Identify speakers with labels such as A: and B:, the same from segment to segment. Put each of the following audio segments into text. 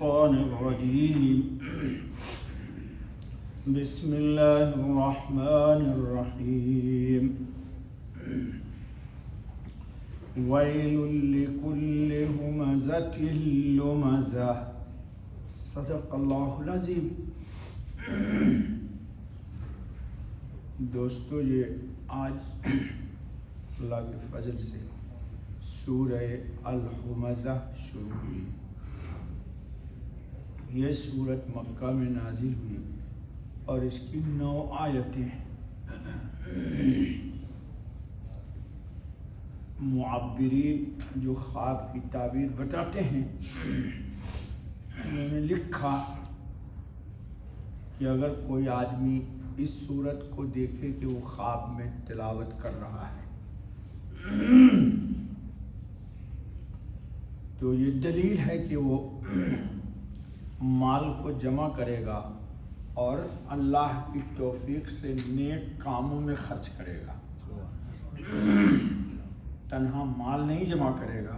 A: الشيطان الرجيم بسم الله الرحمن الرحيم ويل لكل همزة لمزة صدق اللہ العظیم۔ دوستو، یہ آج اللہ کے فضل سے سورہ الہمزہ شروع ہوئی۔ یہ سورت مکہ میں نازل ہوئی اور اس کی 9 آیتیں معبرین جو خواب کی تعبیر بتاتے ہیں، انہوں نے لکھا کہ اگر کوئی آدمی اس سورت کو دیکھے کہ وہ خواب میں تلاوت کر رہا ہے تو یہ دلیل ہے کہ وہ مال کو جمع کرے گا اور اللہ کی توفیق سے نیک کاموں میں خرچ کرے گا۔ تنہا مال نہیں جمع کرے گا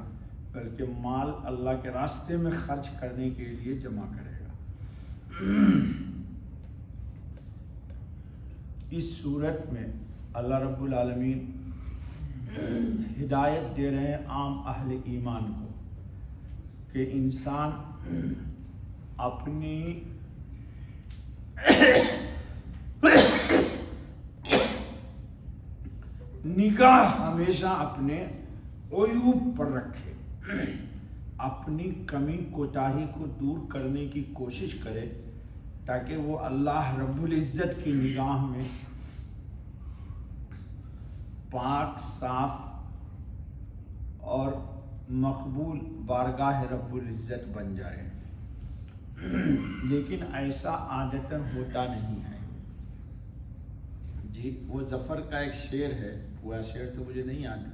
A: بلکہ مال اللہ کے راستے میں خرچ کرنے کے لیے جمع کرے گا۔ اس صورت میں اللہ رب العالمین ہدایت دے رہے ہیں عام اہل ایمان کو کہ انسان اپنی نگاہ ہمیشہ اپنے عیوب پر رکھے، اپنی کمی کوتاہی کو دور کرنے کی کوشش کرے تاکہ وہ اللہ رب العزت کی نگاہ میں پاک، صاف اور مقبول بارگاہ رب العزت بن جائے۔ لیکن ایسا عادتاً ہوتا نہیں ہے۔ جی، وہ ظفر کا ایک شعر ہے، پورا شعر تو مجھے نہیں آتا،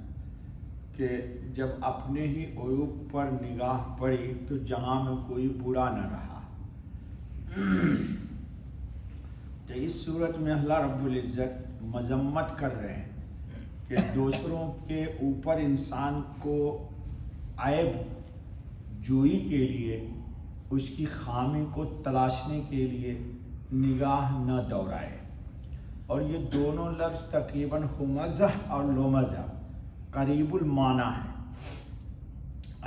A: کہ جب اپنے ہی عیوب پر نگاہ پڑی تو جہاں میں کوئی برا نہ رہا۔ تو اس صورت میں اللہ رب العزت مذمت کر رہے ہیں کہ دوسروں کے اوپر انسان کو عیب جوئی کے لیے، اس کی خامی کو تلاشنے کے لیے نگاہ نہ دوڑائے۔ اور یہ دونوں لفظ تقریباً ہمزہ اور لمزہ قریب المعنی ہے۔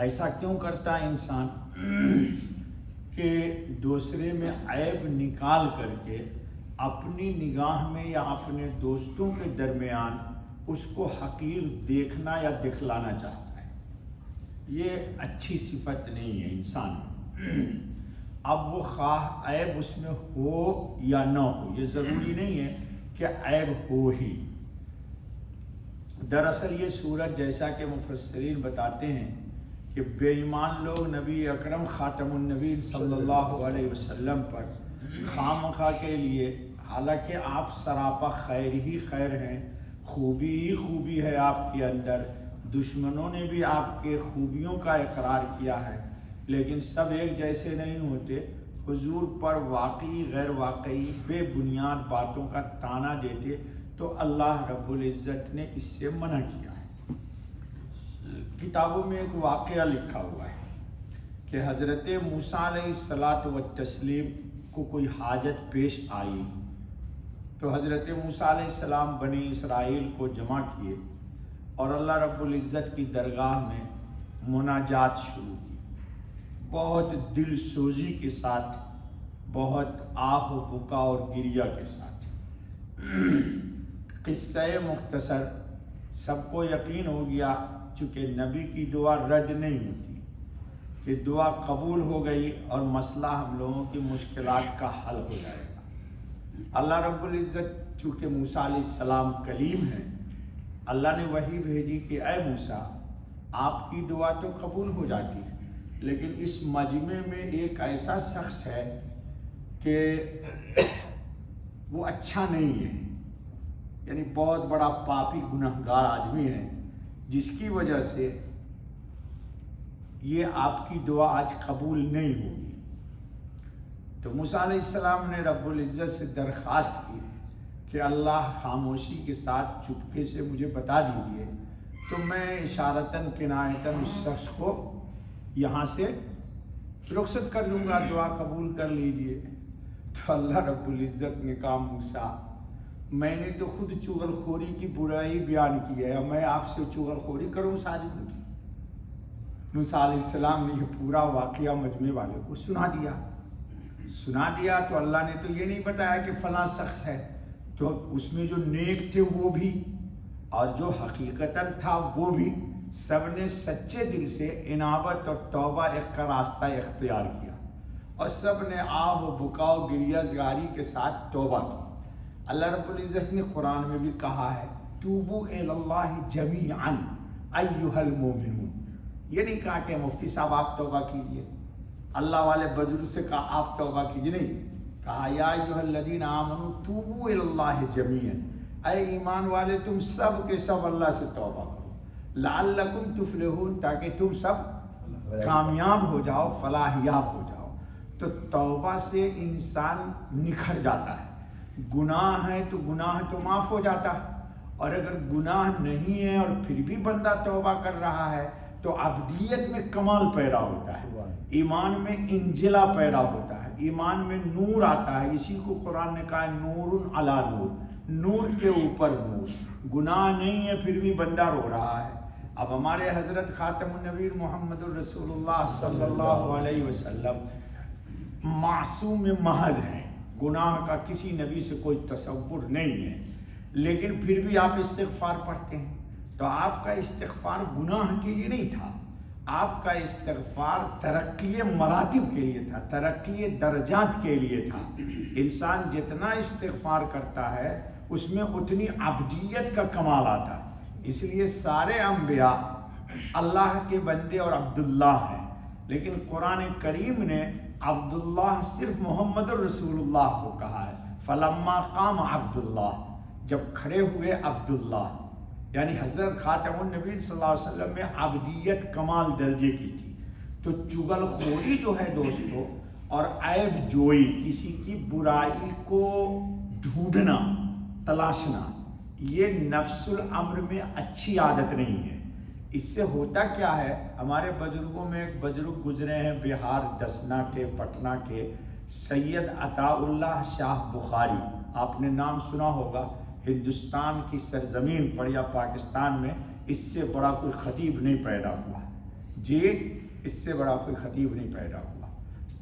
A: ایسا کیوں کرتا ہے انسان کہ دوسرے میں عیب نکال کر کے اپنی نگاہ میں یا اپنے دوستوں کے درمیان اس کو حقیر دیکھنا یا دکھلانا چاہتا ہے۔ یہ اچھی صفت نہیں ہے انسان میں۔ اب وہ خواہ عیب اس میں ہو یا نہ ہو، یہ ضروری نہیں ہے کہ عیب ہو ہی۔ دراصل یہ صورت جیسا کہ مفسرین بتاتے ہیں کہ بے ایمان لوگ نبی اکرم خاتم النبی صلی اللہ علیہ وسلم پر خامخواہ کے لیے، حالانکہ آپ سراپا خیر ہی خیر ہیں، خوبی ہی خوبی ہے آپ کے اندر، دشمنوں نے بھی آپ کے خوبیوں کا اقرار کیا ہے، لیکن سب ایک جیسے نہیں ہوتے۔ حضور پر واقعی غیر واقعی بے بنیاد باتوں کا طعنہ دیتے تو اللہ رب العزت نے اس سے منع کیا ہے۔ کتابوں میں ایک واقعہ لکھا ہوا ہے کہ حضرت موسیٰ علیہ الصلاۃ والتسلیم کو کوئی حاجت پیش آئی تو حضرت موسیٰ علیہ السلام بنی اسرائیل کو جمع کیے اور اللہ رب العزت کی درگاہ میں مناجات شروع کی، بہت دل سوزی کے ساتھ، بہت آہ و بکا اور گریہ کے ساتھ۔ قصہ مختصر، سب کو یقین ہو گیا چونکہ نبی کی دعا رد نہیں ہوتی، کہ دعا قبول ہو گئی اور مسئلہ ہم لوگوں کی مشکلات کا حل ہو جائے گا۔ اللہ رب العزت چونکہ موسیٰ علیہ السلام کلیم ہیں، اللہ نے وحی بھیجی کہ اے موسیٰ، آپ کی دعا تو قبول ہو جاتی ہے، لیکن اس مجمع میں ایک ایسا شخص ہے کہ وہ اچھا نہیں ہے، یعنی بہت بڑا پاپی گنہگار آدمی ہے، جس کی وجہ سے یہ آپ کی دعا آج قبول نہیں ہوگی۔ تو موسیٰ علیہ السلام نے رب العزت سے درخواست کی کہ اللہ خاموشی کے ساتھ چپکے سے مجھے بتا دیجئے تو میں اشارتاً کنایتاً اس شخص کو یہاں سے رخصت کر لوں گا، دعا قبول کر لیجئے۔ تو اللہ رب العزت نے کہا موسیٰ میں نے تو خود چغل خوری کی برائی بیان کی ہے، میں آپ سے چغل خوری کروں ساری کی؟ موسیٰ علیہ السلام نے یہ پورا واقعہ مجمع والے کو سنا دیا تو اللہ نے تو یہ نہیں بتایا کہ فلاں شخص ہے، تو اس میں جو نیک تھے وہ بھی اور جو حقیقتاً تھا وہ بھی، سب نے سچے دل سے انابت اور توبہ ایک کا راستہ اختیار کیا، اور سب نے آہ و بکا و گریہ زاری کے ساتھ توبہ کی۔ اللہ رب العزت نے قرآن میں بھی کہا ہے توبوا الی اللہ جمیعا ایھا المؤمنون، یہ نہیں کہا کہ مفتی صاحب آپ توبہ کیجئے، اللہ والے بزرگ سے کہا آپ توبہ کیجئے، نہیں کہا یا ایھا الذین آمنوا توبوا الی اللہ جمیعا، اے ایمان والے تم سب کے سب اللہ سے توبہ کرو، لعلکم تفلحون، تاکہ تم سب کامیاب ہو جاؤ، فلاح یاب ہو جاؤ۔ تو توبہ سے انسان نکھر جاتا ہے، گناہ ہے تو گناہ تو معاف ہو جاتا ہے، اور اگر گناہ نہیں ہے اور پھر بھی بندہ توبہ کر رہا ہے تو عبدیت میں کمال پیدا ہوتا ہے، ایمان میں انجلا پیدا ہوتا ہے، ایمان میں نور آتا ہے۔ اسی کو قرآن نے کہا نور علی نور، نور کے اوپر نور۔ گناہ نہیں ہے پھر بھی بندہ رو رہا ہے۔ اب ہمارے حضرت خاتم النبیین محمد الرسول اللہ صلی اللہ علیہ وسلم معصوم محض ہیں، گناہ کا کسی نبی سے کوئی تصور نہیں ہے، لیکن پھر بھی آپ استغفار پڑھتے ہیں، تو آپ کا استغفار گناہ کے لیے نہیں تھا، آپ کا استغفار ترقی مراتب کے لیے تھا، ترقی درجات کے لیے تھا۔ انسان جتنا استغفار کرتا ہے اس میں اتنی عبدیت کا کمال آتا ہے۔ اس لیے سارے انبیاء اللہ کے بندے اور عبداللہ ہیں، لیکن قرآن کریم نے عبداللہ صرف محمد الرسول اللہ کو کہا ہے، فلما قام عبداللہ، جب کھڑے ہوئے عبداللہ، یعنی حضرت خاتم النبی صلی اللہ علیہ وسلم میں عبدیت کمال درجے کی تھی۔ تو چغل خوری جو ہے دوستو، اور عیب جوئی، کسی کی برائی کو ڈھونڈنا، تلاشنا، یہ نفس الامر میں اچھی عادت نہیں ہے۔ اس سے ہوتا کیا ہے، ہمارے بزرگوں میں ایک بزرگ گزرے ہیں بہار دسنا کے، پٹنہ کے، سید عطا اللہ شاہ بخاری، آپ نے نام سنا ہوگا، ہندوستان کی سرزمین پر یا پاکستان میں اس سے بڑا کوئی خطیب نہیں پیدا ہوا جی، اس سے بڑا کوئی خطیب نہیں پیدا ہوا۔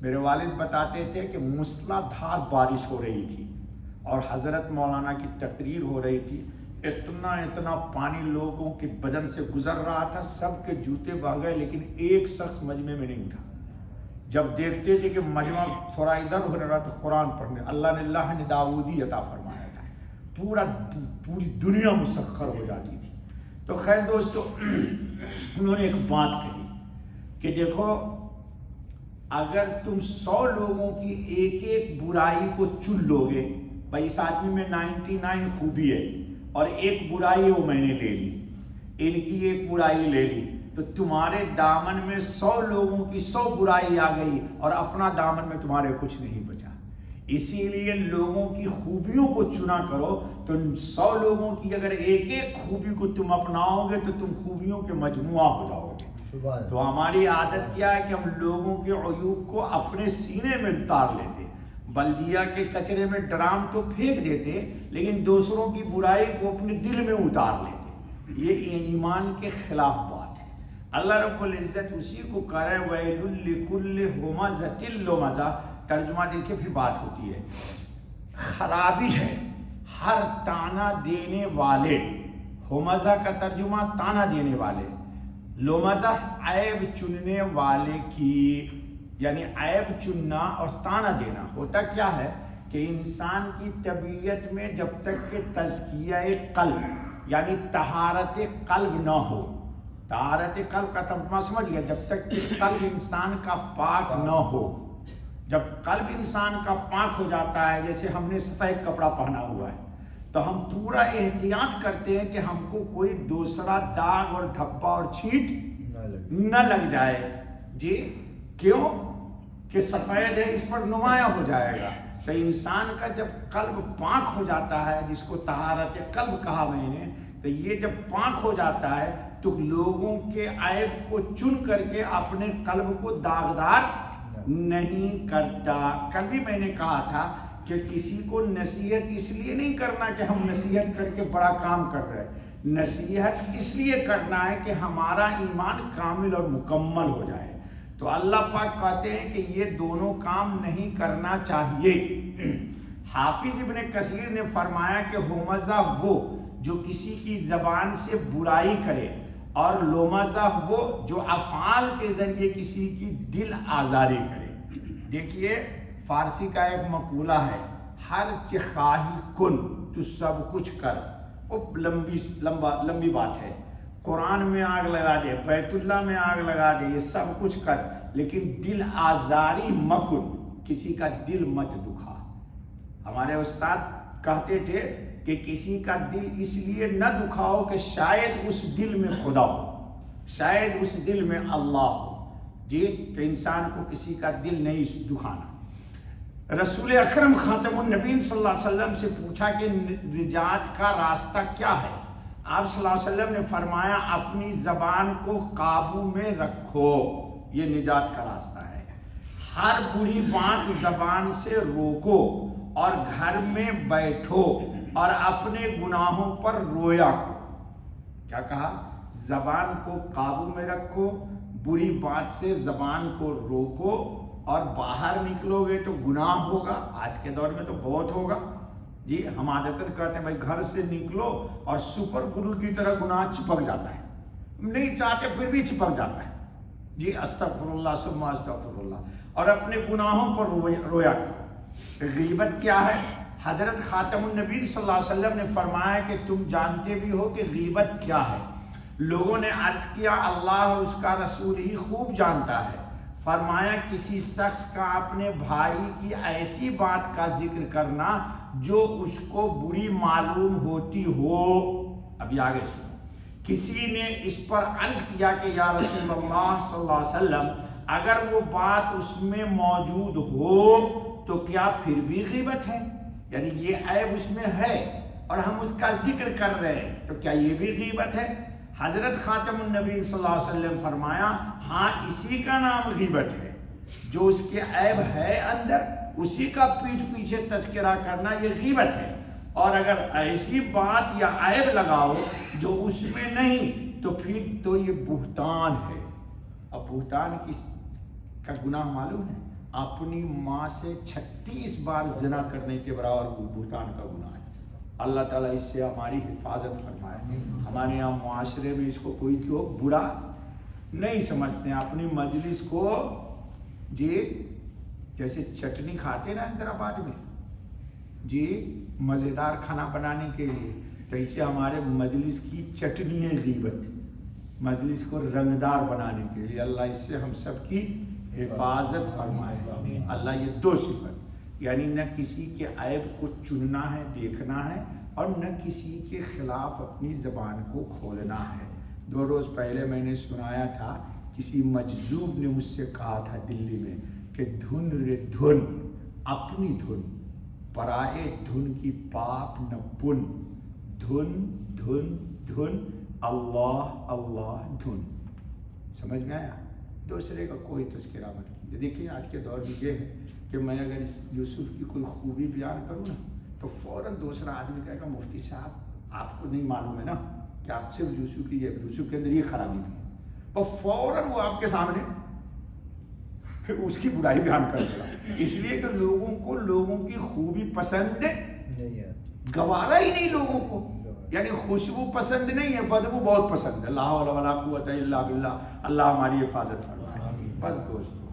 A: میرے والد بتاتے تھے کہ موسلا دھار بارش ہو رہی تھی اور حضرت مولانا کی تقریر ہو رہی تھی، اتنا پانی لوگوں کے بدن سے گزر رہا تھا، سب کے جوتے بہہ گئے، لیکن ایک شخص مجمع میں نہیں تھا۔ جب دیکھتے تھے کہ مجمع تھوڑا ادھر ہو رہا تو قرآن پڑھنے، اللہ نے داؤدی عطا فرمایا تھا، پوری دنیا مسخر ہو جاتی تھی۔ تو خیر دوستو، انہوں نے ایک بات کہی کہ دیکھو اگر تم 100 لوگوں کی ایک ایک برائی کو چن لو گے، بھائی اس آدمی میں 99 خوبی ہے اور ایک برائی ہے وہ میں نے لے لی، ان کی ایک برائی لے لی، تو تمہارے دامن میں 100 لوگوں کی 100 برائی آ گئی اور اپنا دامن میں تمہارے کچھ نہیں بچا۔ اسی لیے لوگوں کی خوبیوں کو چنا کرو، تو 100 لوگوں کی اگر ایک ایک خوبی کو تم اپناؤ گے تو تم خوبیوں کے مجموعہ ہو جاؤ گے۔ تو ہماری عادت کیا ہے کہ ہم لوگوں کے عیوب کو اپنے سینے میں اتار لیتے، بلدیہ کے کچرے میں ڈرام تو پھینک دیتے، لیکن دوسروں کی برائی کو اپنے دل میں اتار لیتے۔ یہ ایمان کے خلاف بات ہے۔ اللہ رب العزت اسی کو کہہ رہے ہیں وَيْلٌ لِكُلِّ ہُمَزَةٍ لُمَزَةٍ، ترجمہ دیکھیں پھر بات ہوتی ہے، خرابی ہے ہر تانا دینے والے، ہمزہ کا ترجمہ تانا دینے والے، لمزہ عیب چننے والے کی، یعنی عیب چننا اور تانا دینا۔ ہوتا کیا ہے کہ انسان کی طبیعت میں جب تک کہ تزکیہ قلب یعنی طہارت قلب نہ ہو، طہارت قلب کا ترجمہ سمجھ گیا، جب تک کہ قلب انسان کا پاک نہ ہو، جب قلب انسان کا پاک ہو جاتا ہے، جیسے ہم نے سفید کپڑا پہنا ہوا ہے تو ہم پورا احتیاط کرتے ہیں کہ ہم کو کوئی دوسرا داغ اور دھبا اور چھینٹ نہ لگ جائے جی، کیوں کہ سفید ہے، اس پر نمایاں ہو جائے گا۔ تو انسان کا جب قلب پاک ہو جاتا ہے، جس کو طہارت قلب کہا میں نے، تو یہ جب پاک ہو جاتا ہے تو لوگوں کے عیب کو چن کر کے اپنے قلب کو داغدار نہیں کرتا. کل بھی میں نے کہا تھا کہ کسی کو نصیحت اس لیے نہیں کرنا کہ ہم نصیحت کر کے بڑا کام کر رہے ہیں. نصیحت اس لیے کرنا ہے کہ ہمارا ایمان کامل اور مکمل ہو جائے. تو اللہ پاک کہتے ہیں کہ یہ دونوں کام نہیں کرنا چاہیے. حافظ ابن کثیر نے فرمایا کہ ہومزہ وہ جو کسی کی زبان سے برائی کرے، اور لومزہ وہ جو افعال کے ذریعے کسی کی دل آزاری کرے. دیکھیے فارسی کا ایک مقولہ ہے، ہر چخواہی کن تو سب کچھ کر. وہ لمبی بات ہے. قرآن میں آگ لگا دے، بیت اللہ میں آگ لگا دے، یہ سب کچھ کر، لیکن دل آزاری مکن، کسی کا دل مت دکھا. ہمارے استاد کہتے تھے کہ کسی کا دل اس لیے نہ دکھاؤ کہ شاید اس دل میں خدا ہو، شاید اس دل میں اللہ ہو. جی تو انسان کو کسی کا دل نہیں دکھانا. رسول اکرم خاتم النبیین صلی اللہ علیہ وسلم سے پوچھا کہ نجات کا راستہ کیا ہے. آپ صلی اللہ علیہ وسلم نے فرمایا اپنی زبان کو قابو میں رکھو، یہ نجات کا راستہ ہے. ہر بری بات زبان سے روکو، اور گھر میں بیٹھو اور اپنے گناہوں پر رویا کرو. کیا کہا؟ زبان کو قابو میں رکھو، بری بات سے زبان کو روکو، اور باہر نکلو گے تو گناہ ہوگا. آج کے دور میں تو بہت ہوگا. جی ہم عادتاً کہتے ہیں بھائی گھر سے نکلو اور سپر گلو کی طرح گناہ چپک جاتا ہے، نہیں چاہتے پھر بھی چپک جاتا ہے. جی استغفر اللہ ثم استغفر اللہ، اور اپنے گناہوں پر رویا کرو. غیبت کیا ہے؟ حضرت خاتم النبی صلی اللہ علیہ وسلم نے فرمایا کہ تم جانتے بھی ہو کہ غیبت کیا ہے. لوگوں نے عرض کیا اللہ اور اس کا رسول ہی خوب جانتا ہے. فرمایا کسی شخص کا اپنے بھائی کی ایسی بات کا ذکر کرنا جو اس کو بری معلوم ہوتی ہو. ابھی آگے سنو. کسی نے اس پر عرض کیا کہ یا رسول اللہ صلی اللہ علیہ وسلم اگر وہ بات اس میں موجود ہو تو کیا پھر بھی غیبت ہے؟ یعنی یہ عیب اس میں ہے اور ہم اس کا ذکر کر رہے ہیں، تو کیا یہ بھی غیبت ہے؟ حضرت خاتم النبی صلی اللہ علیہ وسلم فرمایا ہاں اسی کا نام غیبت ہے. جو اس کے عیب ہے اندر اسی کا پیٹھ پیچھے تذکرہ کرنا یہ غیبت ہے. اور اگر ایسی بات یا عیب لگاؤ جو اس میں نہیں تو پھر تو یہ بہتان ہے. اب بہتان کس کا گناہ معلوم ہے؟ اپنی ماں سے 36 بار زنا کرنے کے برابر بہتان کا گناہ ہے. اللہ تعالیٰ اس سے ہماری حفاظت فرمائے. ہمارے یہاں معاشرے میں اس کو کوئی لوگ برا نہیں سمجھتے ہیں. اپنی مجلس کو جی جیسے چٹنی کھاتے نا حیدرآباد میں جی مزیدار کھانا بنانے کے لیے، تو اسے ہمارے مجلس کی چٹنی ہے غیبت، مجلس کو رنگدار بنانے کے لیے. اللہ اس سے ہم سب کی حفاظت فرمائے. اللہ یہ دو صفت، یعنی نہ کسی کے عیب کو چننا ہے دیکھنا ہے، اور نہ کسی کے خلاف اپنی زبان کو کھولنا ہے. 2 روز پہلے میں نے سنایا تھا، کسی مجذوب نے مجھ سے کہا تھا دلی میں کہ دھن رے دھن اپنی دھن، پرائے دھن کی پاپ نہ پن، دھن دھن دھن اللہ اللہ دھن. سمجھ میں آیا؟ دوسرے کا کوئی تذکرہ مت کیجیے. دیکھیے آج کے دور میں یہ ہے کہ میں اگر اس یوسف کی کوئی خوبی بیان کروں نا تو فوراً دوسرا آدمی کہے گا مفتی صاحب آپ کو نہیں معلوم ہے نا کہ آپ صرف یوسف کی یوسف کے اندر یہ خرابی بھی ہے، اور فوراً وہ آپ کے سامنے اس کی برائی بیان کر دے گا. اس لیے کہ لوگوں کو لوگوں کی خوبی پسند گوارا ہی نہیں لوگوں کو، یعنی خوشبو پسند نہیں ہے، بدبو بہت پسند ہے. لا حول ولا قوت الا باللہ. اللہ ہماری حفاظت فرمائے. بس دوستو